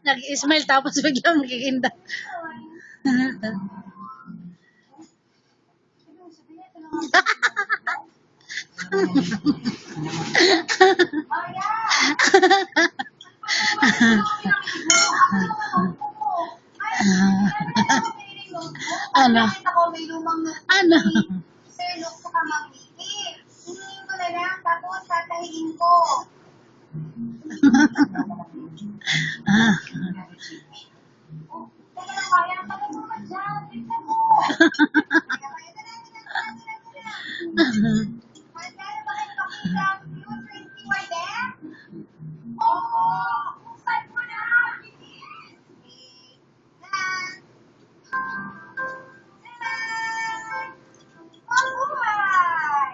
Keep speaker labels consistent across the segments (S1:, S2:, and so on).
S1: Nag-smile tapos biglang magkikinda. Ano? Ano?
S2: Hingin ko na lang, tapos tatahiin ko. Teka lang, kaya pa na naman dyan. Tignan mo. Magkano ba kayo makita ang view? 21 eh? Oo! Buksan mo na! Bilis! Nan! Nan! Mabuhay!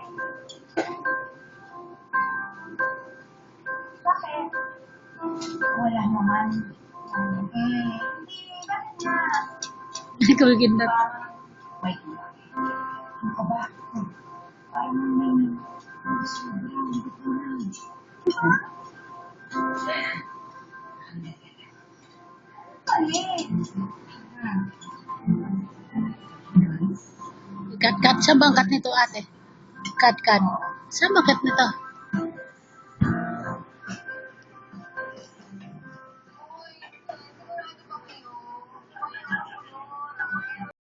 S2: Bakit? Wala naman. Hindi. Bakit nga?
S1: Kumikinda.
S2: Wait. Ano ka ba? Parang may sobrang likod mo na. Alin?
S1: Kat-kat. Saan ba ang kat nito, ate? Kat-kat. Saan ba kat nito?